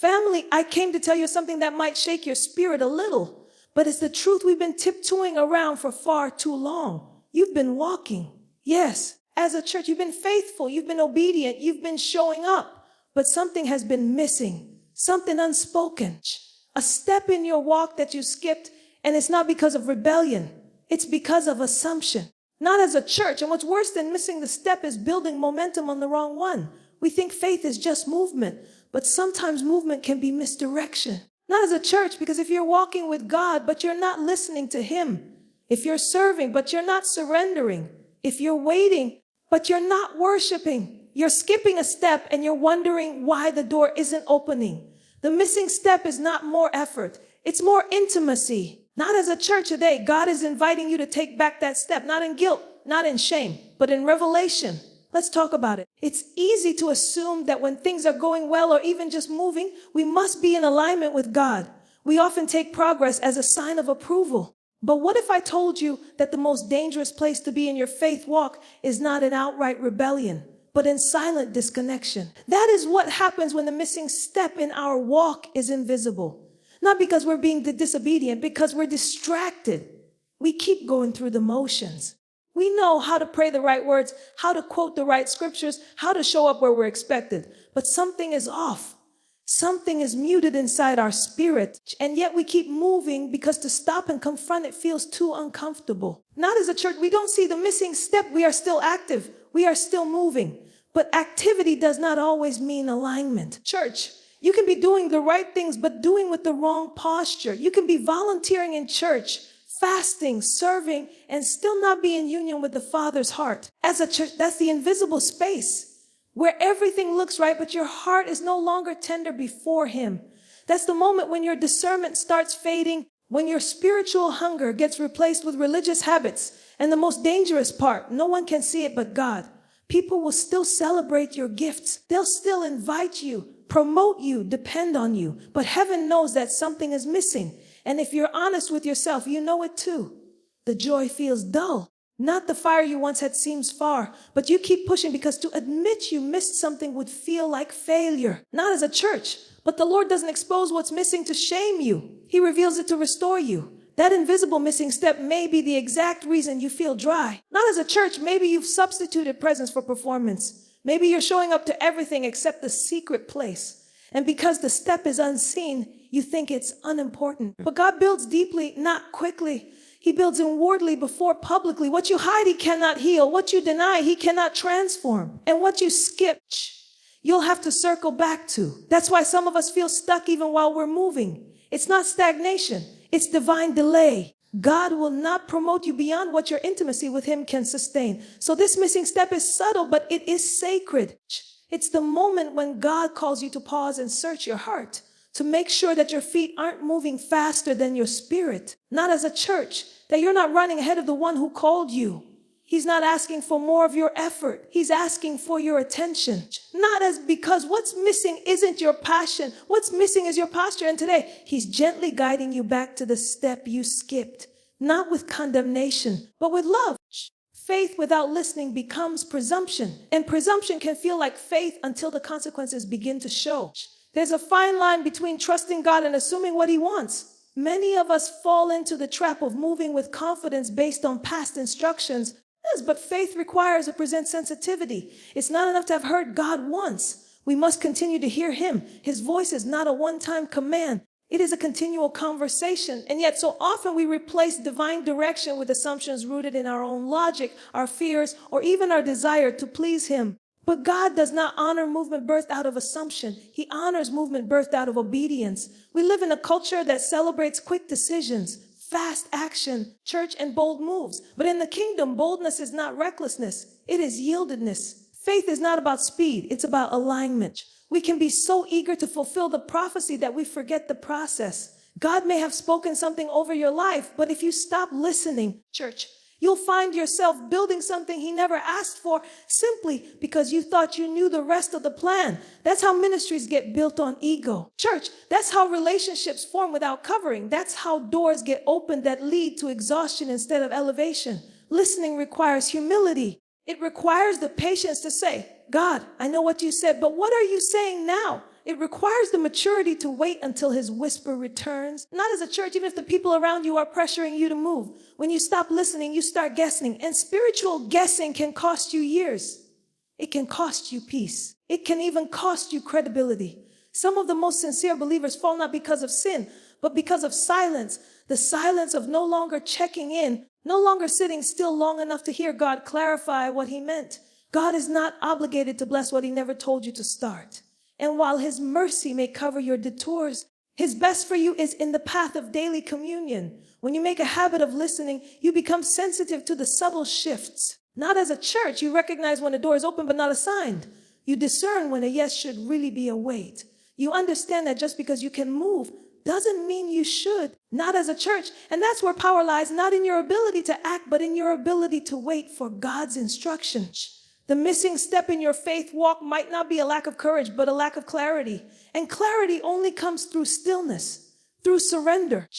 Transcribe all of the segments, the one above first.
Family, I came to tell you something that might shake your spirit a little, but it's the truth we've been tiptoeing around for far too long. You've been walking. Yes, as a church, you've been faithful, you've been obedient, you've been showing up, but something has been missing, something unspoken, a step in your walk that you skipped, and it's not because of rebellion, it's because of assumption. Not as a church, and what's worse than missing the step is building momentum on the wrong one. We think faith is just movement, but sometimes movement can be misdirection. Not as a church, because if you're walking with God, but you're not listening to Him, if you're serving, but you're not surrendering, if you're waiting, but you're not worshiping, you're skipping a step and you're wondering why the door isn't opening. The missing step is not more effort, it's more intimacy. Not as a church today, God is inviting you to take back that step, not in guilt, not in shame, but in revelation. Let's talk about it. It's easy to assume that when things are going well or even just moving, we must be in alignment with God. We often take progress as a sign of approval. But what if I told you that the most dangerous place to be in your faith walk is not in outright rebellion, but in silent disconnection? That is what happens when the missing step in our walk is invisible. Not because we're being disobedient, because we're distracted. We keep going through the motions. We know how to pray the right words, how to quote the right scriptures, how to show up where we're expected. But something is off. Something is muted inside our spirit. And yet we keep moving because to stop and confront it feels too uncomfortable. Not as a church, we don't see the missing step. We are still active. We are still moving. But activity does not always mean alignment. Church, you can be doing the right things, but doing with the wrong posture. You can be volunteering in church, fasting, serving, and still not be in union with the Father's heart. As a church, that's the invisible space where everything looks right, but your heart is no longer tender before Him. That's the moment when your discernment starts fading, when your spiritual hunger gets replaced with religious habits. And the most dangerous part, no one can see it but God. People will still celebrate your gifts. They'll still invite you, promote you, depend on you. But heaven knows that something is missing. And if you're honest with yourself, you know it too. The joy feels dull. Not the fire you once had seems far, but you keep pushing because to admit you missed something would feel like failure. Not as a church, but the Lord doesn't expose what's missing to shame you. He reveals it to restore you. That invisible missing step may be the exact reason you feel dry. Not as a church, maybe you've substituted presence for performance. Maybe you're showing up to everything except the secret place. And because the step is unseen, you think it's unimportant. But God builds deeply, not quickly. He builds inwardly before publicly. What you hide, He cannot heal. What you deny, He cannot transform. And what you skip, you'll have to circle back to. That's why some of us feel stuck even while we're moving. It's not stagnation. It's divine delay. God will not promote you beyond what your intimacy with Him can sustain. So this missing step is subtle, but it is sacred. It's the moment when God calls you to pause and search your heart, to make sure that your feet aren't moving faster than your spirit. Not as a church, that you're not running ahead of the one who called you. He's not asking for more of your effort. He's asking for your attention. Not as because what's missing isn't your passion. What's missing is your posture. And today, He's gently guiding you back to the step you skipped. Not with condemnation, but with love. Faith without listening becomes presumption. And presumption can feel like faith until the consequences begin to show. There's a fine line between trusting God and assuming what He wants. Many of us fall into the trap of moving with confidence based on past instructions. Yes, but faith requires a present sensitivity. It's not enough to have heard God once. We must continue to hear Him. His voice is not a one-time command. It is a continual conversation. And yet so often we replace divine direction with assumptions rooted in our own logic, our fears, or even our desire to please Him. But God does not honor movement birthed out of assumption. He honors movement birthed out of obedience. We live in a culture that celebrates quick decisions, fast action, church, and bold moves. But in the kingdom, boldness is not recklessness. It is yieldedness. Faith is not about speed. It's about alignment. We can be so eager to fulfill the prophecy that we forget the process. God may have spoken something over your life, but if you stop listening, church, you'll find yourself building something He never asked for simply because you thought you knew the rest of the plan. That's how ministries get built on ego. Church, that's how relationships form without covering. That's how doors get opened that lead to exhaustion instead of elevation. Listening requires humility. It requires the patience to say, God, I know what you said, but what are you saying now? It requires the maturity to wait until his whisper returns. Not as a church, even if the people around you are pressuring you to move. When you stop listening, you start guessing. And spiritual guessing can cost you years. It can cost you peace. It can even cost you credibility. Some of the most sincere believers fall not because of sin, but because of silence. The silence of no longer checking in, no longer sitting still long enough to hear God clarify what he meant. God is not obligated to bless what he never told you to start. And while his mercy may cover your detours, his best for you is in the path of daily communion. When you make a habit of listening, you become sensitive to the subtle shifts. Not as a church, you recognize when a door is open but not assigned. You discern when a yes should really be a wait. You understand that just because you can move doesn't mean you should. Not as a church. And that's where power lies, not in your ability to act, but in your ability to wait for God's instructions. The missing step in your faith walk might not be a lack of courage, but a lack of clarity. And clarity only comes through stillness, through surrender,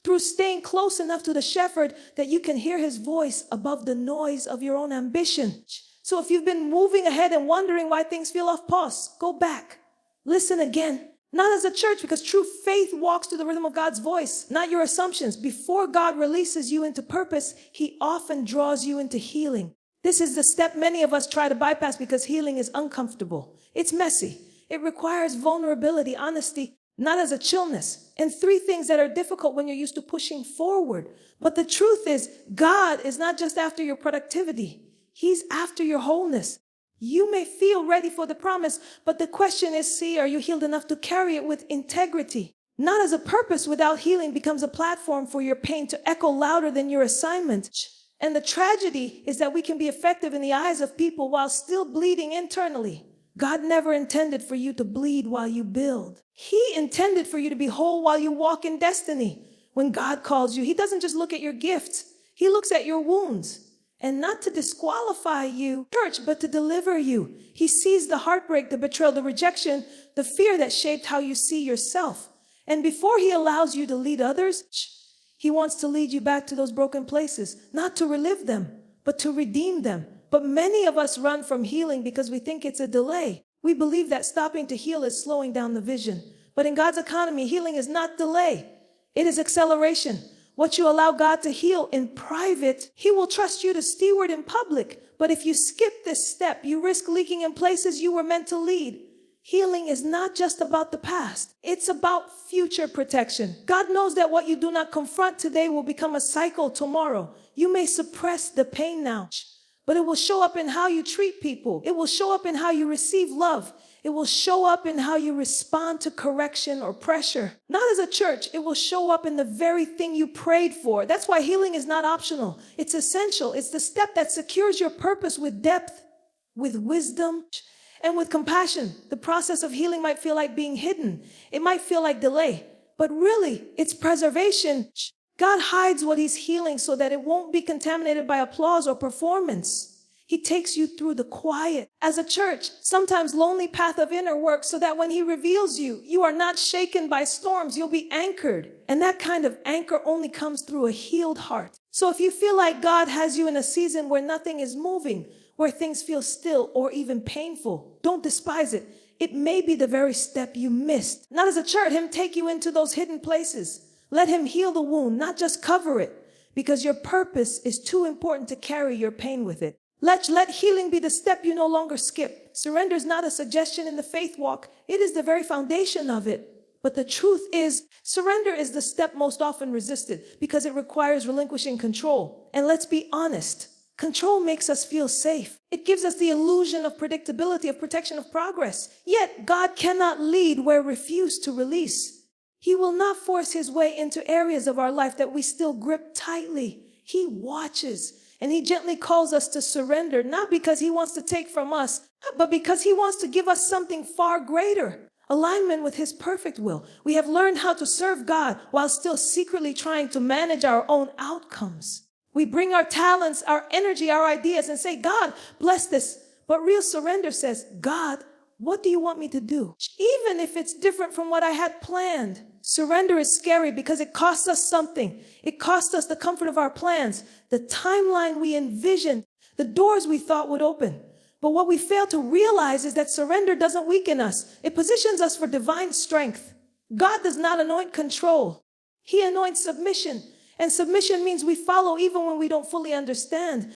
through staying close enough to the shepherd that you can hear his voice above the noise of your own ambition. So if you've been moving ahead and wondering why things feel off, pause, go back, listen again. Not as a church, because true faith walks to the rhythm of God's voice, not your assumptions. Before God releases you into purpose, he often draws you into healing. This is the step many of us try to bypass because healing is uncomfortable. It's messy. It requires vulnerability, honesty, not as a chillness. And three things that are difficult when you're used to pushing forward. But the truth is, God is not just after your productivity. He's after your wholeness. You may feel ready for the promise, but the question is, are you healed enough to carry it with integrity? Not as a purpose without healing becomes a platform for your pain to echo louder than your assignment. And the tragedy is that we can be effective in the eyes of people while still bleeding internally. God never intended for you to bleed while you build. He intended for you to be whole while you walk in destiny. When God calls you, he doesn't just look at your gifts. He looks at your wounds. And not to disqualify you, church, but to deliver you. He sees the heartbreak, the betrayal, the rejection, the fear that shaped how you see yourself. And before he allows you to lead others, he wants to lead you back to those broken places, not to relive them, but to redeem them. But many of us run from healing because we think it's a delay. We believe that stopping to heal is slowing down the vision. But in God's economy, healing is not delay. It is acceleration. What you allow God to heal in private, he will trust you to steward in public. But if you skip this step, you risk leaking in places you were meant to lead. Healing is not just about the past. It's about future protection. God knows that what you do not confront today will become a cycle tomorrow. You may suppress the pain now, but it will show up in how you treat people. It will show up in how you receive love. It will show up in how you respond to correction or pressure. Not as a church, it will show up in the very thing you prayed for. That's why healing is not optional. It's essential. It's the step that secures your purpose with depth, with wisdom, and with compassion. The process of healing might feel like being hidden. It might feel like delay, but really, it's preservation. God hides what he's healing so that it won't be contaminated by applause or performance. He takes you through the quiet. As a church, sometimes lonely path of inner work so that when he reveals you, you are not shaken by storms. You'll be anchored. And that kind of anchor only comes through a healed heart. So if you feel like God has you in a season where nothing is moving, where things feel still or even painful, don't despise it. It may be the very step you missed. Not as a church, him take you into those hidden places. Let him heal the wound, not just cover it, because your purpose is too important to carry your pain with it. Let healing be the step you no longer skip. Surrender is not a suggestion in the faith walk. It is the very foundation of it. But the truth is, surrender is the step most often resisted because it requires relinquishing control. And let's be honest, control makes us feel safe. It gives us the illusion of predictability, of protection, of progress. Yet God cannot lead where we refuse to release. He will not force his way into areas of our life that we still grip tightly. He watches. And he gently calls us to surrender, not because he wants to take from us, but because he wants to give us something far greater. Alignment with his perfect will. We have learned how to serve God while still secretly trying to manage our own outcomes. We bring our talents, our energy, our ideas and say, God, bless this. But real surrender says, God, what do you want me to do? Even if it's different from what I had planned. Surrender is scary because it costs us something. It costs us the comfort of our plans, the timeline we envisioned, the doors we thought would open. But what we fail to realize is that surrender doesn't weaken us. It positions us for divine strength. God does not anoint control. He anoints submission. And submission means we follow even when we don't fully understand.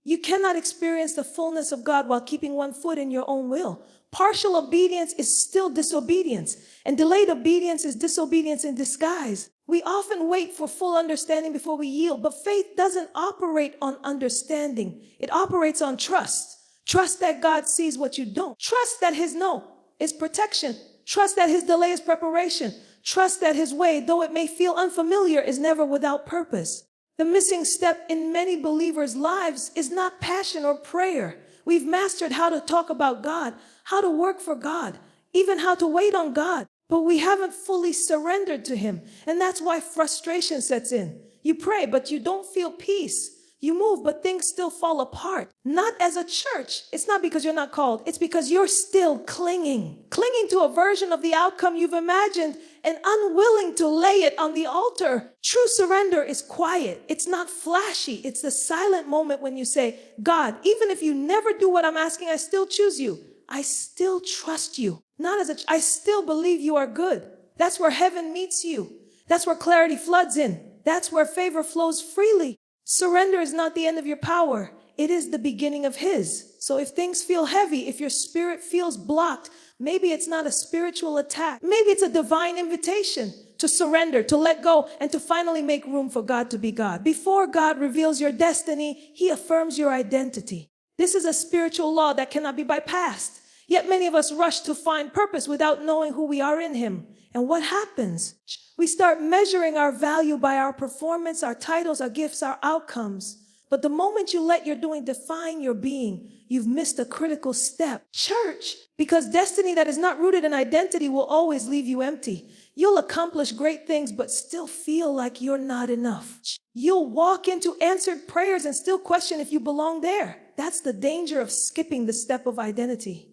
You cannot experience the fullness of God while keeping one foot in your own will. Partial obedience is still disobedience, and delayed obedience is disobedience in disguise. We often wait for full understanding before we yield, but faith doesn't operate on understanding. It operates on trust. Trust that God sees what you don't. Trust that his no is protection. Trust that his delay is preparation. Trust that his way, though it may feel unfamiliar, is never without purpose. The missing step in many believers' lives is not passion or prayer. We've mastered how to talk about God, how to work for God, even how to wait on God, but we haven't fully surrendered to him. And that's why frustration sets in. You pray, but you don't feel peace. You move, but things still fall apart. Not as a church. It's not because you're not called. It's because you're still clinging to a version of the outcome you've imagined and unwilling to lay it on the altar. True surrender is quiet. It's not flashy. It's the silent moment when you say, God, even if you never do what I'm asking, I still choose you. I still trust you. I still believe you are good. That's where heaven meets you. That's where clarity floods in. That's where favor flows freely. Surrender is not the end of your power. It is the beginning of his. So if things feel heavy, if your spirit feels blocked, maybe it's not a spiritual attack. Maybe it's a divine invitation to surrender, to let go, and to finally make room for God to be God. Before God reveals your destiny, he affirms your identity. This is a spiritual law that cannot be bypassed. Yet many of us rush to find purpose without knowing who we are in him. And what happens? We start measuring our value by our performance, our titles, our gifts, our outcomes. But the moment you let your doing define your being, you've missed a critical step. Church, because destiny that is not rooted in identity will always leave you empty. You'll accomplish great things, but still feel like you're not enough. You'll walk into answered prayers and still question if you belong there. That's the danger of skipping the step of identity.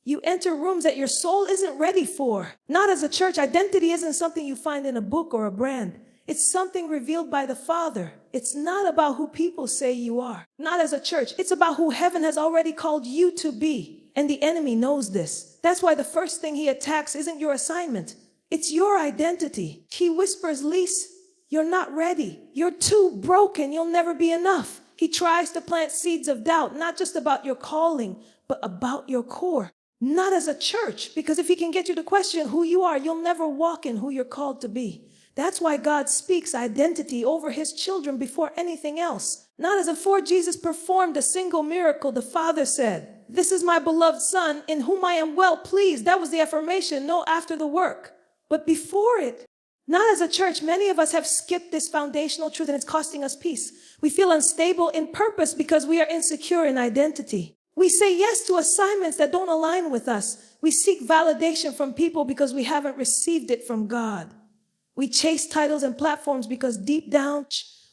You enter rooms that your soul isn't ready for. Not as a church. Identity isn't something you find in a book or a brand. It's something revealed by the Father. It's not about who people say you are. Not as a church. It's about who heaven has already called you to be. And the enemy knows this. That's why the first thing he attacks isn't your assignment. It's your identity. He whispers, Lise, you're not ready. You're too broken. You'll never be enough. He tries to plant seeds of doubt, not just about your calling, but about your core. Not as a church, because if he can get you to question who you are, you'll never walk in who you're called to be. That's why God speaks identity over his children before anything else. Not as before Jesus performed a single miracle, the Father said, this is my beloved Son in whom I am well pleased. That was the affirmation, no after the work. But before it, not as a church, many of us have skipped this foundational truth and it's costing us peace. We feel unstable in purpose because we are insecure in identity. We say yes to assignments that don't align with us. We seek validation from people because we haven't received it from God. We chase titles and platforms because deep down,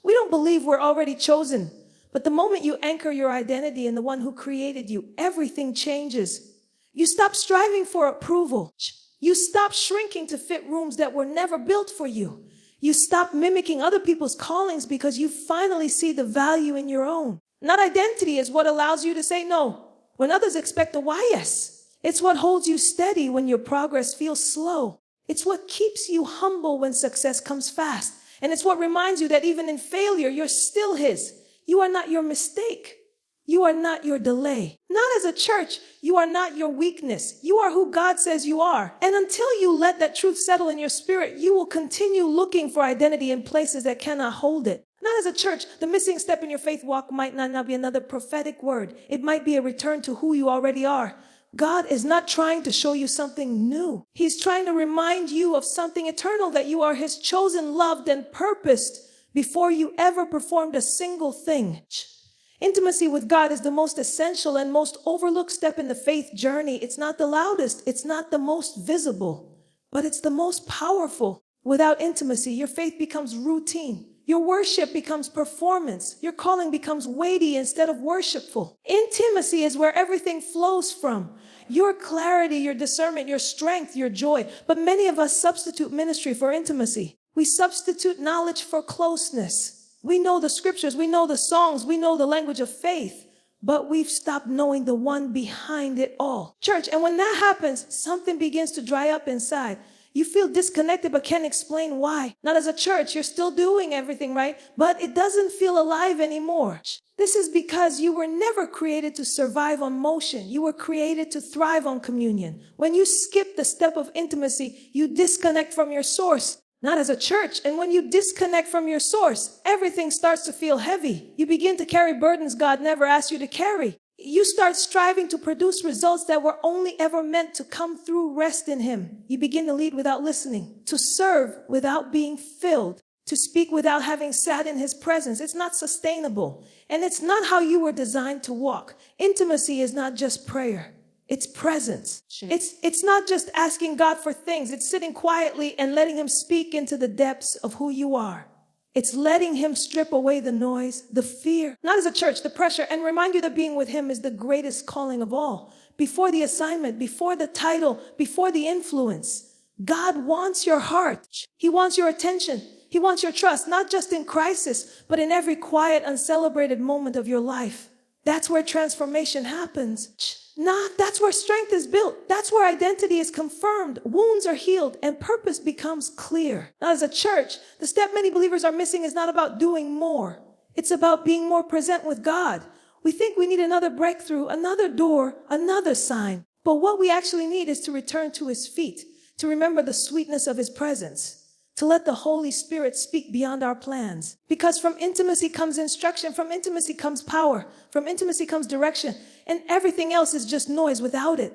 we don't believe we're already chosen. But the moment you anchor your identity in the one who created you, everything changes. You stop striving for approval. You stop shrinking to fit rooms that were never built for you. You stop mimicking other people's callings because you finally see the value in your own. Not identity is what allows you to say no when others expect a why yes. It's what holds you steady when your progress feels slow. It's what keeps you humble when success comes fast. And it's what reminds you that even in failure, you're still his. You are not your mistake. You are not your delay. Not as a church, you are not your weakness. You are who God says you are. And until you let that truth settle in your spirit, you will continue looking for identity in places that cannot hold it. Not as a church. The missing step in your faith walk might not be another prophetic word. It might be a return to who you already are. God is not trying to show you something new. He's trying to remind you of something eternal, that you are his chosen, loved, and purposed before you ever performed a single thing. Intimacy with God is the most essential and most overlooked step in the faith journey. It's not the loudest. It's not the most visible, but it's the most powerful. Without intimacy, your faith becomes routine. Your worship becomes performance. Your calling becomes weighty instead of worshipful. Intimacy is where everything flows from. Your clarity, your discernment, your strength, your joy. But many of us substitute ministry for intimacy. We substitute knowledge for closeness. We know the scriptures. We know the songs. We know the language of faith. but we've stopped knowing the one behind it all. Church, and when that happens, something begins to dry up inside. You feel disconnected but can't explain why. Not as a church, you're still doing everything right, but it doesn't feel alive anymore. This is because you were never created to survive on motion. You were created to thrive on communion. When you skip the step of intimacy, you disconnect from your source. Not as a church. And when you disconnect from your source, everything starts to feel heavy. You begin to carry burdens God never asked you to carry. You start striving to produce results that were only ever meant to come through rest in Him. You begin to lead without listening, to serve without being filled, to speak without having sat in His presence. It's not sustainable. And it's not how you were designed to walk. Intimacy is not just prayer. It's presence. It's not just asking God for things. It's sitting quietly and letting Him speak into the depths of who you are. It's letting Him strip away the noise, the fear, not as a church, the pressure, and remind you that being with Him is the greatest calling of all. Before the assignment, before the title, before the influence, God wants your heart. He wants your attention. He wants your trust, not just in crisis, but in every quiet, uncelebrated moment of your life. That's where transformation happens. That's where strength is built. That's where identity is confirmed. Wounds are healed and purpose becomes clear. Now, as a church, the step many believers are missing is not about doing more. It's about being more present with God. We think we need another breakthrough, another door, another sign. But what we actually need is to return to His feet, to remember the sweetness of His presence, to let the Holy Spirit speak beyond our plans. Because from intimacy comes instruction, from intimacy comes power, from intimacy comes direction, and everything else is just noise without it.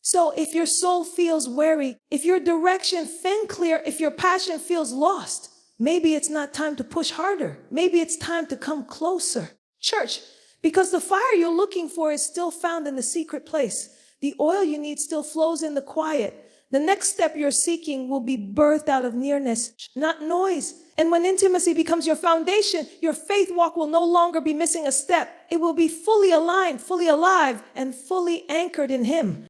So if your soul feels weary, if your direction thin clear, if your passion feels lost, maybe it's not time to push harder. Maybe it's time to come closer. Church, because the fire you're looking for is still found in the secret place. The oil you need still flows in the quiet. The next step you're seeking will be birthed out of nearness, not noise. And when intimacy becomes your foundation, your faith walk will no longer be missing a step. It will be fully aligned, fully alive, and fully anchored in Him.